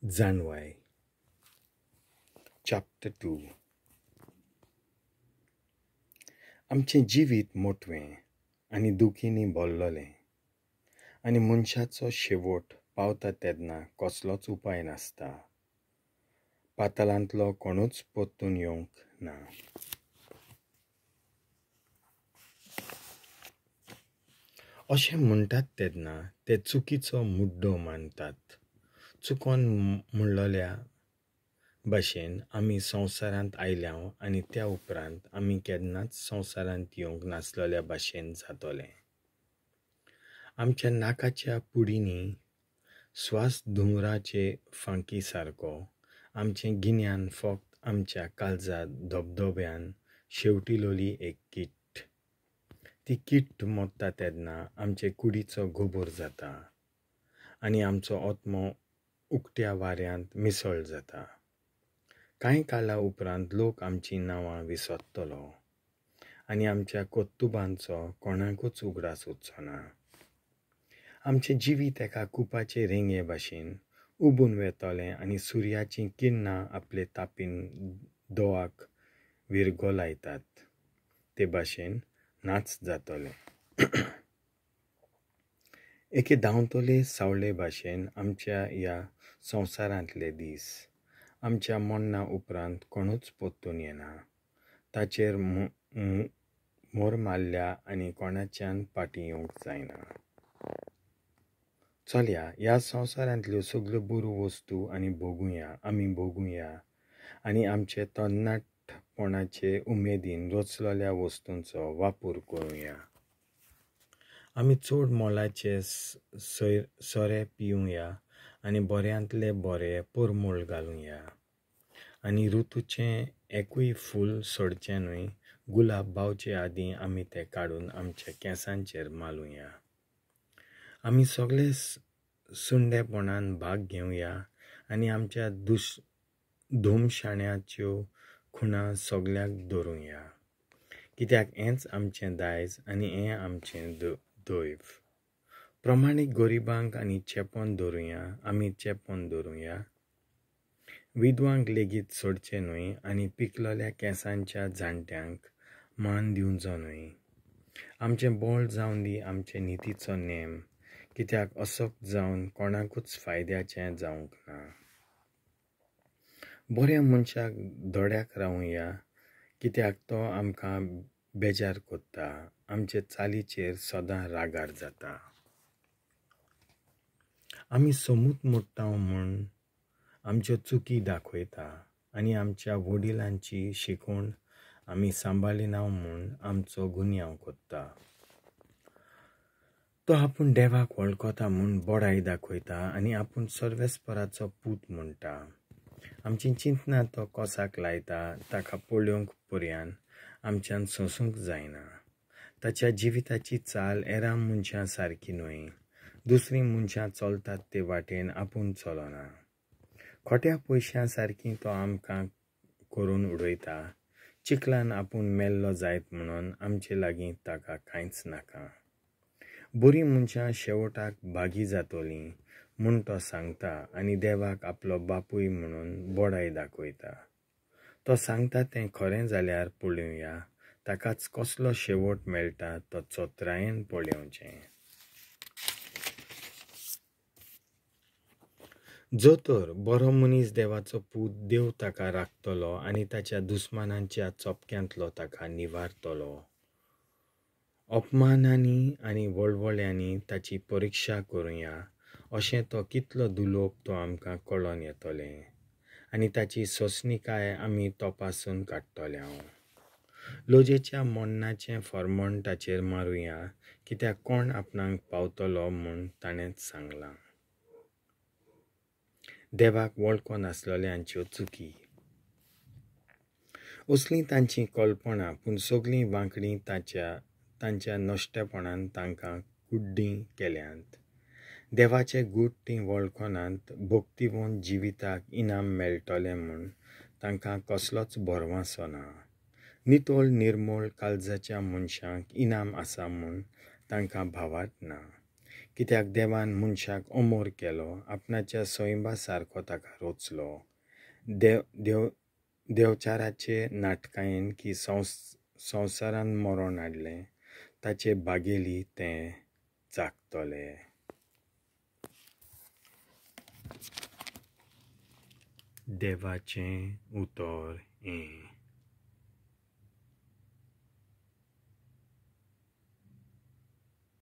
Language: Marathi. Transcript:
Zanwai. Chapter 2. आमचें जिवीत मोठवें आनी दुखींनी भरलोलें आनी मनशाचो शेवट पावता तेन्ना कसलोच उपाय नासता. पातालांतलो कोणूच परतून येवंक ना. अशें म्हणटात तेन्ना ते चुकीचो मुड्डो मानतात. चुकोन म्हणलोल्या भाशेन आमी संवसारांत आयल्याव आनी त्या उपरांत आमी केन्नाच संवसारांत येवंक नासलोल्या भाशेन जातोले. आमच्या नाकाच्या पुडींनी स्वास धुंवराचे फांकी सारको आमचें गिन्यान फकत आमच्या काळजांत धबधब्यान शेवटिलोली एक किट्ट. ती किट्ट मोडटा तेन्ना आमचे कुडीचो घोबोर जाता आनी आमचो आत्मो उक्त्या वाऱ्यांत मिसळ जाता. कांय काळा उपरांत लोक आमची नांवां विसरतलो आनी आमच्या कोत्तुबांचो कोणाकूच उगडास उरचो ना. आमचें जिवीत एका कुपाचे रेंगे भाशेन उबून वेतोलें आनी सुर्याचीं किरणां आपले तापीन दोळ्याक विरगो लायतात ते भाशेन नाच जातोलें. एके धांवतले सावळे भाशेन आमच्या ह्या संवसारांतले दीस आमच्या मरणा उपरांत कोणूच परतून येना. ताचेर मोर मारल्या आनी कोणाच्यान फाटीं येवंक जायना. चलया, ह्या संवसारांतल्यो सगळ्यो बऱ्यो वस्तू आमी भोगुया आनी आमचे तरणाटपणाचे उमेदीन रचलोल्या वस्तूंचो वापर करुया. आमी चड मोलाचे सोरे पिवया आनी बऱ्यांतले बरें परमळ घालुया आनी ऋतूचें एकूय फूल सोडचें न्हय. गुलाब बावचे आदीं आमी तें काडून आमच्या केंसांचेर मालुया. आमी सगळे सुंडेपणान भाग घेवया आनी आमच्या धुमशाण्याच्यो खुणा सगळ्याक धरुया. कित्याक हेंच आमचें दायज आनी हें आमचें दैव. प्रमाणीक गरिबांक आनी चेपोन धरुया. आमी चेपोन धरुया. विधवांक लेगीत सोडचें न्हय आनी पिकलोल्या केंसांच्या जाणट्यांक मान दिवचो न्हय. आमचें बोळ जावन दी आमचे नितीचो नेम. कित्याक असोक जावन कोणाकूच फायद्याचें जावंक ना. बऱ्या मनशाक दोड्याक रावुया कित्याक तो आमकां बेजार कोत्ता. आमचे चालीचेर सदां रागार जाता. आमी समूत मोडटाव म्हूण आमच्यो चुकी दाखयता आनी आमच्या वडिलांची शिकवण आमी सांबाळिनाव म्हूण आमचो गुन्यांव कोत्ता. तो आपूण देवाक वळखता म्हूण बोडाई दाखयता आनी आपूण सर्वेस्पराचो पूत म्हणटा. आमची चिंतना तो कोसाक लायता. ताका पळोवंक पर्यान आमच्यान सोंसूंक जायना. ताच्या जिविताची चाल हेरां मनशां सारकी न्हय. दुसरीं मनशां चलतात ते वाटेन आपूण चलना. खोट्या पयशां सारकी तो आमकां करून उडयता. चिखलान आपूण मेल्लो जायत म्हणून आमचे लागीं ताका कांयच नाका. बरीं मनशां शेवटाक बागी जातलीं म्हूण तो सांगता आनी देवाक आपलो बापूय म्हणून बोडाई दाखयता. तो सांगता तें खरें जाल्यार पळोवया. ताकाच कसलो शेवट मेळटा तो चोत्रायेन पळोवचें. जो तर बरो मनीस देवाचो पूत देव ताका राखतलो आनी ताच्या दुस्मानांच्या चोपक्यांतलो ताका निवारतलो. अपमानांनी आनी वळवळ्यांनी ताची परिक्षा करुया. अशें तो कितलो दुलोप तो आमकां कळोन येतोलें आनी ताची सोंसणीकाय आमी तपासून काडटोल्या. लोजेच्या मरणाचें फर्मण ताचेर मारुया कित्याक कोण आपणाक पावतलो म्हूण ताणेंच सांगलां. देवाक वळखो नासलोल्यांच्यो चुकी. असलीं तांची कल्पना पूण सगळीं वांकडी तांच्या नश्टेपणान तांकां कुड्डीं केल्यांत. देवाचे गूट तीं वळखनात. भक्तिवंत जिविताक इनाम मेळटलें म्हूण तांकां कसलोच भरवंसो ना. नितोळ निर्मळ काळजाच्या मनशांक इनाम आसा म्हूण तांकां भावार्थ ना. कित्याक देवान मनशाक अमोर केलो, आपणाच्या सोयंबा सारको ताका रोचलो. देवचाराचे नाटकायेन की संवसारान मरण हाडलें, ताचे बागेली तें जागतले. देवाचें उतर हें.